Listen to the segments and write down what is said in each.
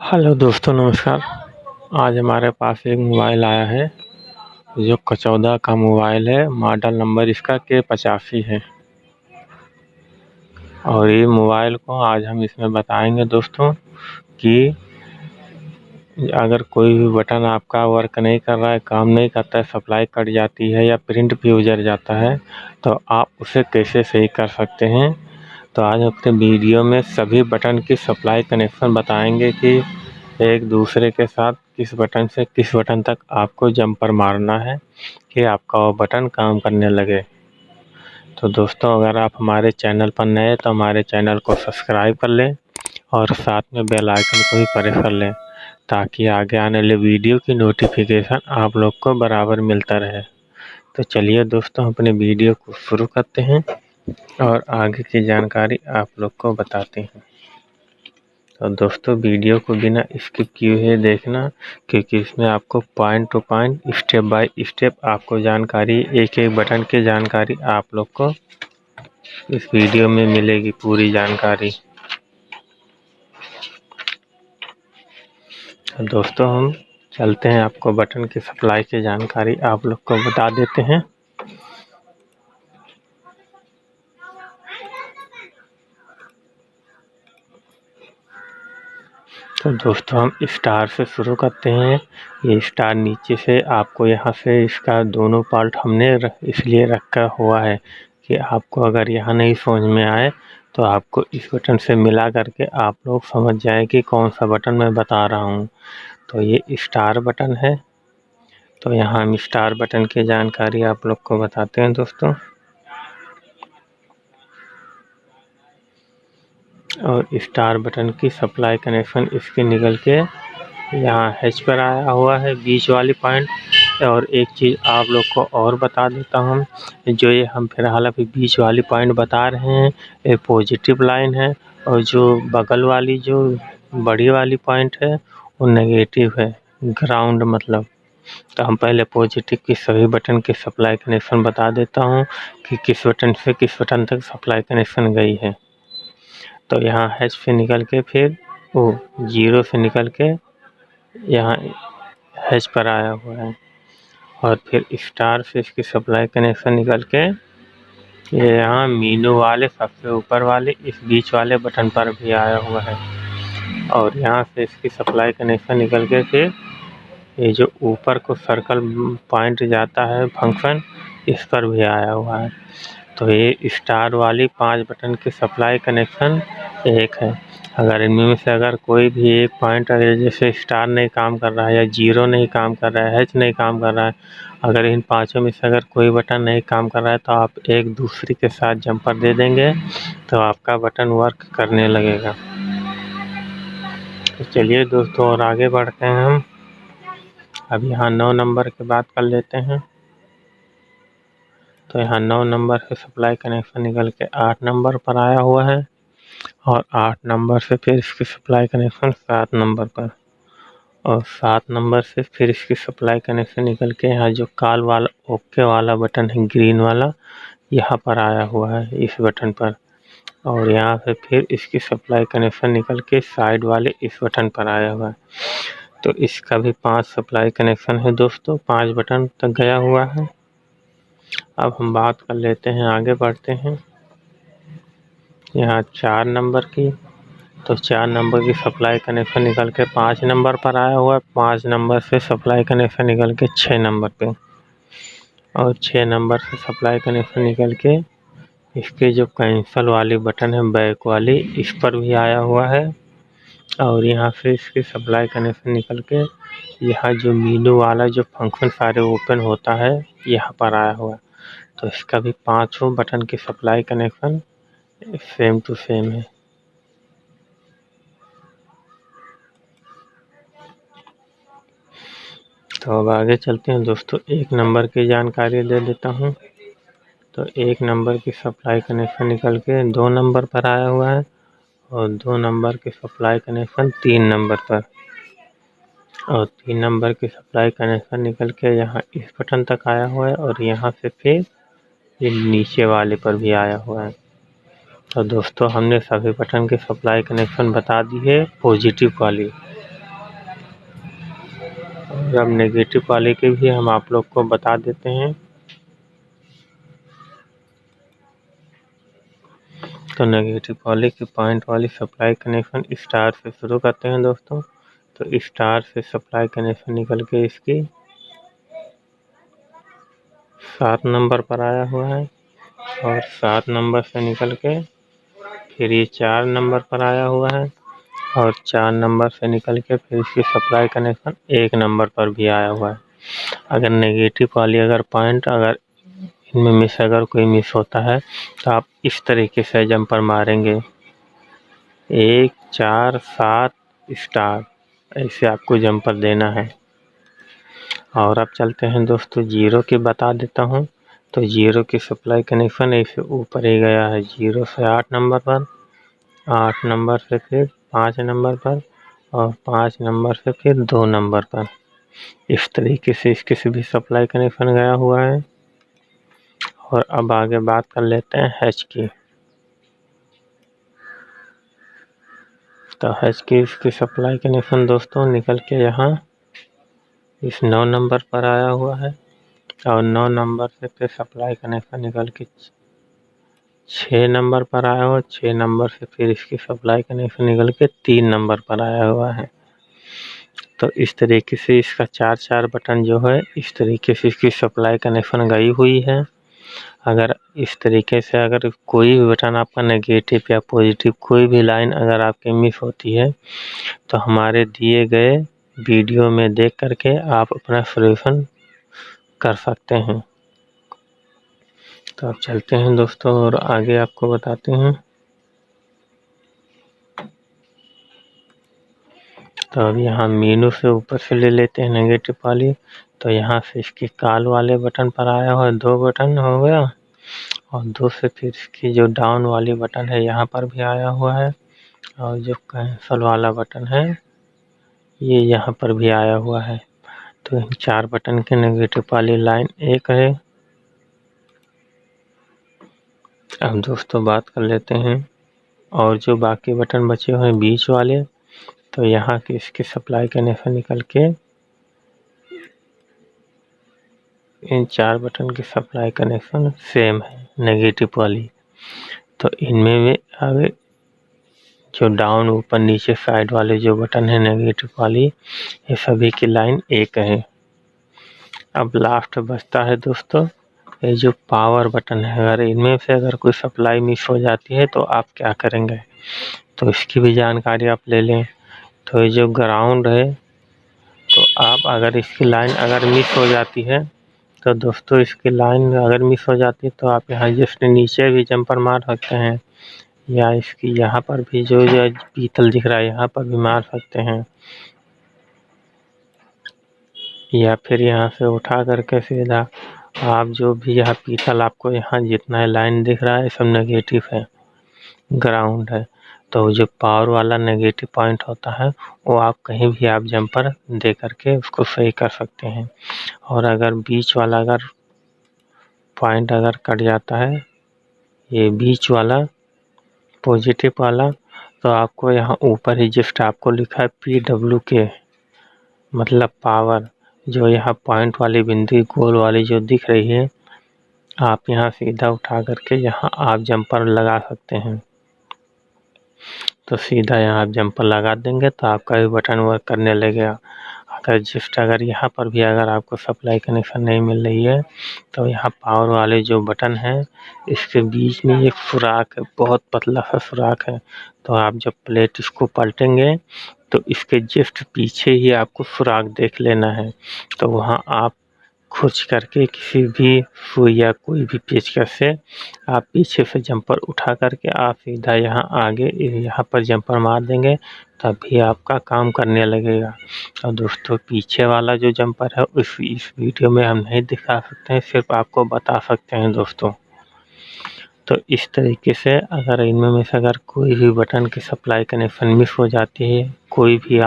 Hello दोस्तों, नमस्कार। आज हमारे पास एक मोबाइल आया है जो Q14 का मोबाइल है। मॉडल नंबर इसका K85 है और ये मोबाइल को आज हम इसमें बताएंगे दोस्तों कि अगर कोई भी बटन आपका वर्क नहीं कर रहा है, काम नहीं करता है, सप्लाई कट जाती है या प्रिंट भी उजड़ जाता है तो आप उसे कैसे सही कर सकते हैं। तो आज अपने वीडियो में सभी बटन की सप्लाई कनेक्शन बताएंगे कि एक दूसरे के साथ किस बटन से किस बटन तक आपको जंपर मारना है कि आपका वो बटन काम करने लगे। तो दोस्तों, अगर आप हमारे चैनल पर नए हैं तो हमारे चैनल को सब्सक्राइब कर लें और साथ में बेल आइकन को भी प्रेस कर लें ताकि आगे आने वाले वीडियो की नोटिफिकेशन आप लोग को बराबर मिलता रहे। तो चलिए दोस्तों, अपने वीडियो को शुरू करते हैं और आगे की जानकारी आप लोग को बताते हैं। तो दोस्तों, वीडियो को बिना स्किप किए हुए देखना क्योंकि इसमें आपको point two point, step by step आपको जानकारी, एक एक बटन की जानकारी आप लोग को इस वीडियो में मिलेगी, पूरी जानकारी। तो दोस्तों, हम चलते हैं, आपको बटन की सप्लाई की जानकारी आप लोग को बता देते हैं। तो दोस्तों, हम स्टार से शुरू करते हैं। ये स्टार नीचे से आपको यहाँ से इसका दोनों पार्ट हमने इसलिए रखा हुआ है कि आपको अगर यहाँ नहीं समझ में आए तो आपको इस बटन से मिला करके आप लोग समझ जाए कि कौन सा बटन मैं बता रहा हूँ। तो ये स्टार बटन है। तो यहाँ हम स्टार बटन की जानकारी आप लोग को बताते हैं दोस्तों। और स्टार बटन की सप्लाई कनेक्शन इसके निकल के यहाँ एच पर आया हुआ है, बीच वाली पॉइंट। और एक चीज़ आप लोग को और बता देता हूँ, जो ये हम फिलहाल अभी बीच वाली पॉइंट बता रहे हैं ये पॉजिटिव लाइन है और जो बगल वाली जो बड़ी वाली पॉइंट है वो नेगेटिव है, ग्राउंड मतलब। तो हम पहले पॉजिटिव की सभी बटन की सप्लाई कनेक्शन बता देता हूँ कि किस बटन से किस बटन तक सप्लाई कनेक्शन गई है। तो यहाँ एच से निकल के फिर वो 0 से निकल के यहाँ एच पर आया हुआ है और फिर स्टार से इसकी सप्लाई कनेक्शन निकल के ये यहाँ मीनू वाले सबसे ऊपर वाले इस बीच वाले बटन पर भी आया हुआ है। और यहाँ से इसकी सप्लाई कनेक्शन निकल के फिर ये जो ऊपर को सर्कल पॉइंट जाता है फंक्शन, इस पर भी आया हुआ है। तो ये स्टार वाली 5 बटन की सप्लाई कनेक्शन एक है। अगर इनमें से अगर कोई भी एक पॉइंट अगर जैसे स्टार नहीं काम कर रहा है या 0 नहीं काम कर रहा है, एच नहीं काम कर रहा है, अगर इन पाँचों में से अगर कोई बटन नहीं काम कर रहा है तो आप एक दूसरे के साथ जंपर दे देंगे तो आपका बटन वर्क करने लगेगा। तो चलिए दोस्तों, और आगे बढ़ते हैं हम। अब यहाँ 9 नंबर की बात कर लेते हैं। तो यहाँ 9 नंबर से सप्लाई कनेक्शन निकल के 8 नंबर पर आया हुआ है और 8 नंबर से फिर इसकी सप्लाई कनेक्शन 7 नंबर पर और 7 नंबर से फिर इसकी सप्लाई कनेक्शन निकल के यहाँ जो काल वाला ओके वाला बटन है, ग्रीन वाला, यहाँ पर आया हुआ है, इस बटन पर। और यहाँ से फिर इसकी सप्लाई कनेक्शन निकल के साइड वाले इस बटन पर आया हुआ है। तो इसका भी 5 सप्लाई कनेक्शन है दोस्तों, 5 बटन तक गया हुआ है। अब हम बात कर लेते हैं, आगे बढ़ते हैं। यहाँ 4 नंबर की, तो 4 नंबर की सप्लाई कनेक्शन निकल के 5 नंबर पर आया हुआ है। 5 नंबर से सप्लाई कनेक्शन निकल के 6 नंबर पे और 6 नंबर से सप्लाई कनेक्शन निकल के इसके जो कैंसल वाली बटन है बैक वाली, इस पर भी आया हुआ है। और यहाँ से इसकी सप्लाई कनेक्शन निकल के यहाँ जो मीनू वाला जो फंक्शन सारे ओपन होता है, यहाँ पर आया हुआ है। तो इसका भी 5 बटन की supply connection same to same है। तो अब आगे चलते हैं दोस्तों, 1 नंबर की जानकारी दे देता हूँ। तो 1 नंबर की सप्लाई कनेक्शन निकल के 2 नंबर पर आया हुआ है और 2 नंबर की सप्लाई कनेक्शन 3 नंबर पर और 3 नंबर की सप्लाई कनेक्शन निकल के यहाँ इस बटन तक आया हुआ है और यहाँ से फिर ये नीचे वाले पर भी आया हुआ है। तो दोस्तों, हमने सभी बटन के सप्लाई कनेक्शन बता दी है पॉजिटिव वाली। और अब नेगेटिव वाले के भी हम आप लोग को बता देते हैं। तो नेगेटिव वाले की पॉइंट वाली सप्लाई कनेक्शन स्टार से शुरू करते हैं दोस्तों। तो स्टार से सप्लाई कनेक्शन निकल के इसकी 7 नंबर पर आया हुआ है और 7 नंबर से निकल के फिर ये 4 नंबर पर आया हुआ है और 4 नंबर से निकल के फिर इसकी सप्लाई कनेक्शन 1 नंबर पर भी आया हुआ है। अगर नेगेटिव वाली अगर पॉइंट अगर इनमें मिस अगर कोई मिस होता है तो आप इस तरीके से जंपर मारेंगे 1 4 7 स्टार, ऐसे आपको जंपर देना है। और अब चलते हैं दोस्तों जीरो की बता देता हूँ। तो जीरो की सप्लाई कनेक्शन ऐसे ऊपर ही गया है 0 से 8 नंबर पर, 8 नंबर से फिर 5 नंबर पर और 5 नंबर से फिर 2 नंबर पर। इस तरीके से इसके सभी सप्लाई कनेक्शन गया हुआ है। और अब आगे बात कर लेते हैं हैच की। तो हैच की इसकी सप्लाई कनेक्शन दोस्तों निकल के यहाँ इस 9 नंबर पर आया हुआ है और 9 नंबर से फिर सप्लाई कनेक्शन निकल के 6 नंबर पर आया हुआ, 6 नंबर से फिर इसकी सप्लाई कनेक्शन निकल के 3 नंबर पर आया हुआ है। तो इस तरीके से इसका 4 बटन जो है इस तरीके से इसकी सप्लाई कनेक्शन गई हुई है। अगर इस तरीके से अगर कोई भी बटन आपका नेगेटिव या पॉजिटिव कोई भी लाइन अगर आपकी मिस होती है तो हमारे दिए गए वीडियो में देख करके आप अपना सॉल्यूशन कर सकते हैं। तो अब चलते हैं दोस्तों और आगे आपको बताते हैं। तो अब यहाँ मेनू से ऊपर से ले लेते हैं नेगेटिव वाली। तो यहाँ से इसकी कॉल वाले बटन पर आया हुआ 2 बटन हो गया और 2 से फिर इसकी जो डाउन वाली बटन है यहाँ पर भी आया हुआ है और जो कैंसल वाला बटन है ये यहाँ पर भी आया हुआ है। तो इन 4 बटन के नेगेटिव वाली लाइन एक है। अब दोस्तों बात कर लेते हैं और जो बाकी बटन बचे हुए हैं बीच वाले, तो यहाँ की इसकी सप्लाई कनेक्शन निकल के इन 4 बटन की सप्लाई कनेक्शन सेम है नेगेटिव वाली। तो इनमें भी आगे जो डाउन ऊपर नीचे साइड वाले जो बटन है नेगेटिव वाली ये सभी की लाइन एक है। अब लास्ट बचता है दोस्तों ये जो पावर बटन है, अगर इनमें से अगर कोई सप्लाई मिस हो जाती है तो आप क्या करेंगे, तो इसकी भी जानकारी आप ले लें। तो ये जो ग्राउंड है तो आप अगर इसकी लाइन अगर मिस हो जाती है तो दोस्तों इसकी लाइन अगर मिस हो जाती है तो आप यहाँ जस्ट नीचे भी जंपर मार सकते हैं या इसकी यहाँ पर भी जो पीतल दिख रहा है यहाँ पर भी मार सकते हैं या फिर यहाँ से उठा करके सीधा आप जो भी यहाँ पीतल आपको यहाँ जितना लाइन दिख रहा है सब नेगेटिव है, ग्राउंड है। तो जो पावर वाला नेगेटिव पॉइंट होता है वो आप कहीं भी आप जंपर दे करके उसको सही कर सकते हैं। और अगर बीच वाला अगर पॉइंट अगर कट जाता है ये बीच वाला पॉजिटिव वाला तो आपको यहाँ ऊपर ही जस्ट आपको लिखा है PWK मतलब पावर, जो यहाँ पॉइंट वाली बिंदु गोल वाली जो दिख रही है आप यहाँ सीधा उठा करके यहाँ आप जंपर लगा सकते हैं। तो सीधा यहाँ आप जंपर लगा देंगे तो आपका भी बटन वर्क करने लगेगा। अगर जस्ट अगर यहाँ पर भी अगर आपको सप्लाई कनेक्शन नहीं मिल रही है तो यहाँ पावर वाले जो बटन है इसके बीच में एक सुराख है, बहुत पतला सा सुराख है। तो आप जब प्लेट इसको पलटेंगे तो इसके जस्ट पीछे ही आपको सुराख देख लेना है। तो वहाँ आप खुर्च करके किसी भी सुई या कोई भी पेचकस से आप पीछे से जंपर उठा करके आप सीधा यहाँ आगे यहाँ पर जंपर मार देंगे तभी आपका काम करने लगेगा। और दोस्तों पीछे वाला जो जंपर है इस वीडियो में हम नहीं दिखा सकते हैं, सिर्फ आपको बता सकते हैं दोस्तों। तो इस तरीके से अगर इनमें में से अगर कोई भी बटन की सप्लाई कनेक्शन मिस हो जाती है, कोई भी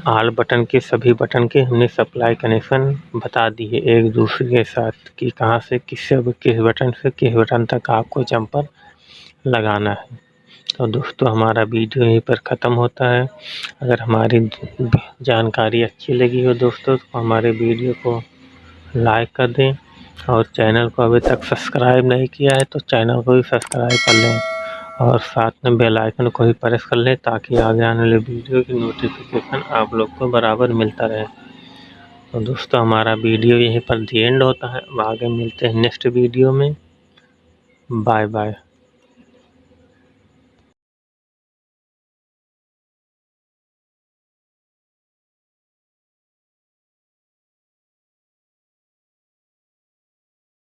आल बटन के सभी बटन के हमने सप्लाई कनेक्शन बता दी है एक दूसरे के साथ कि कहाँ से किस बटन से किस बटन तक आपको जंपर लगाना है। तो दोस्तों हमारा वीडियो यहीं पर ख़त्म होता है। अगर हमारी जानकारी अच्छी लगी हो दोस्तों तो हमारे वीडियो को लाइक कर दें और चैनल को अभी तक सब्सक्राइब नहीं किया है तो चैनल को भी सब्सक्राइब कर लें और साथ में बेल आइकन को भी प्रेस कर लें ताकि आगे आने वाले वीडियो की नोटिफिकेशन आप लोग को बराबर मिलता रहे। तो दोस्तों हमारा वीडियो यहीं पर दी एंड होता है। अब आगे मिलते हैं नेक्स्ट वीडियो में। Bye bye.